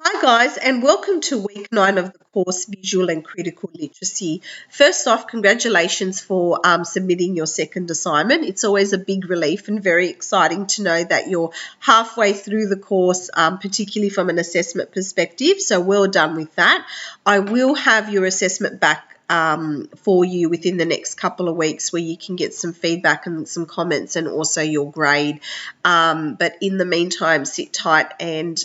Hi guys, and welcome to week 9 of the course Visual and Critical Literacy. First off, congratulations for submitting your second assignment. It's always a big relief and very exciting to know that you're halfway through the course, particularly from an assessment perspective. So well done with that. I will have your assessment back for you within the next couple of weeks, where you can get some feedback and some comments and also your grade. But in the meantime, sit tight and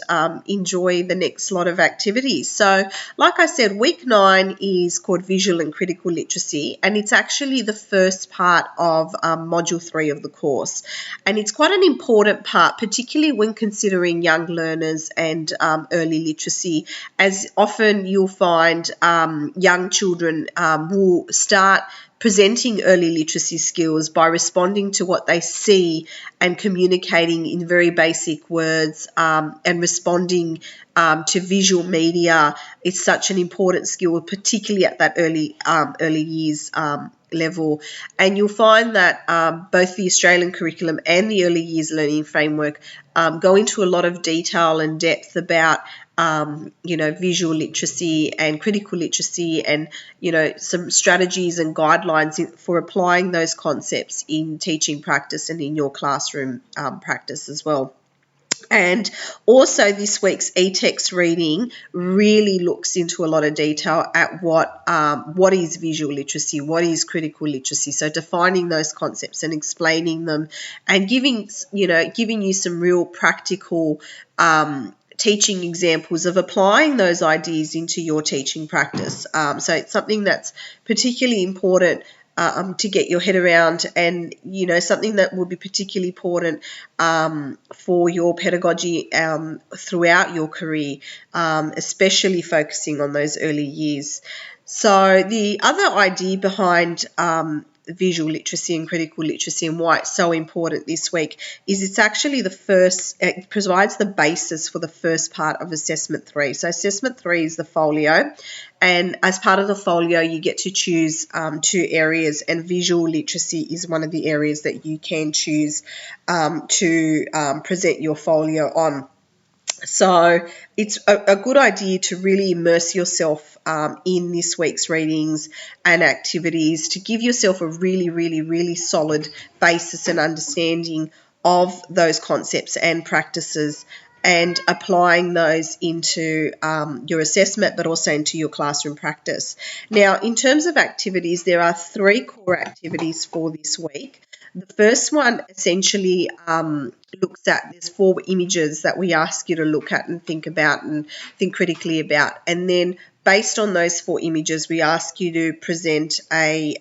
enjoy the next lot of activities. So like I said, week 9 is called Visual and Critical Literacy, and it's actually the first part of module 3 of the course. And it's quite an important part, particularly when considering young learners and early literacy, as often you'll find young children will start presenting early literacy skills by responding to what they see and communicating in very basic words, and responding to visual media is such an important skill, particularly at that early years level. And you'll find that both the Australian curriculum and the early years learning framework go into a lot of detail and depth about visual literacy and critical literacy, and some strategies and guidelines for applying those concepts in teaching practice and in your classroom practice as well. And also this week's eText reading really looks into a lot of detail at what is visual literacy, what is critical literacy. So defining those concepts and explaining them, and giving you some real practical teaching examples of applying those ideas into your teaching practice. So it's something that's particularly important to get your head around, and something that will be particularly important for your pedagogy throughout your career, especially focusing on those early years. So the other idea behind visual literacy and critical literacy, and why it's so important this week, is it provides the basis for the first part of assessment 3. So assessment 3 is the folio, and as part of the folio you get to choose 2 areas, and visual literacy is one of the areas that you can choose to present your folio on. So it's a good idea to really immerse yourself in this week's readings and activities, to give yourself a really, really, really solid basis and understanding of those concepts and practices, and applying those into your assessment, but also into your classroom practice. Now, in terms of activities, there are 3 core activities for this week. The first one essentially looks at, there's 4 images that we ask you to look at and think about and think critically about. And then based on those 4 images, we ask you to present a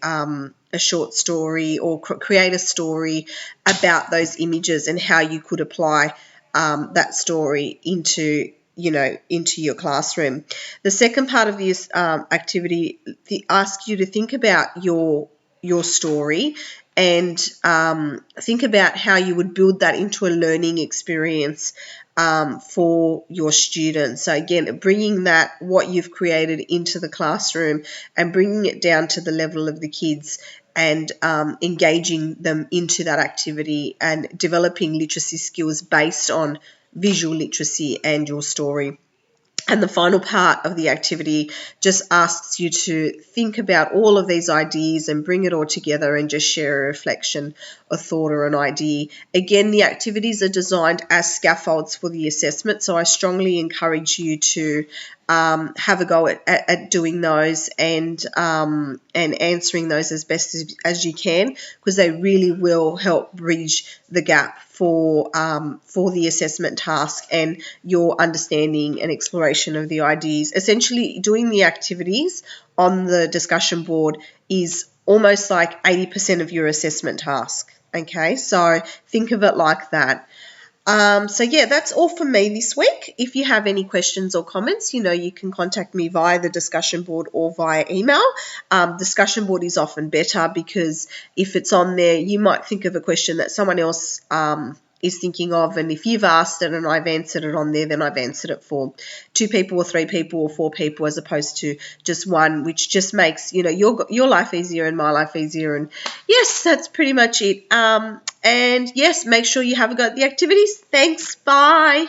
short story, or create a story about those images and how you could apply that story into your classroom. The second part of this activity asks you to think about your story, and think about how you would build that into a learning experience for your students. So again, bringing what you've created into the classroom and bringing it down to the level of the kids, and engaging them into that activity and developing literacy skills based on visual literacy and your story. And the final part of the activity just asks you to think about all of these ideas and bring it all together and just share a reflection, a thought, or an idea. Again, the activities are designed as scaffolds for the assessment, so I strongly encourage you to have a go at doing those and answering those as best as you can, because they really will help bridge the gap for the assessment task and your understanding and exploration of the ideas. Essentially, doing the activities on the discussion board is almost like 80% of your assessment task. Okay, so think of it like that. So yeah, that's all from me this week. If you have any questions or comments, you can contact me via the discussion board or via email. Discussion board is often better, because if it's on there, you might think of a question that someone else is thinking of, and if you've asked it and I've answered it on there, then I've answered it for 2 people or 3 people or 4 people, as opposed to just one, which just makes your life easier and my life easier. And yes, that's pretty much it. And yes, make sure you have a go at the activities. Thanks. Bye.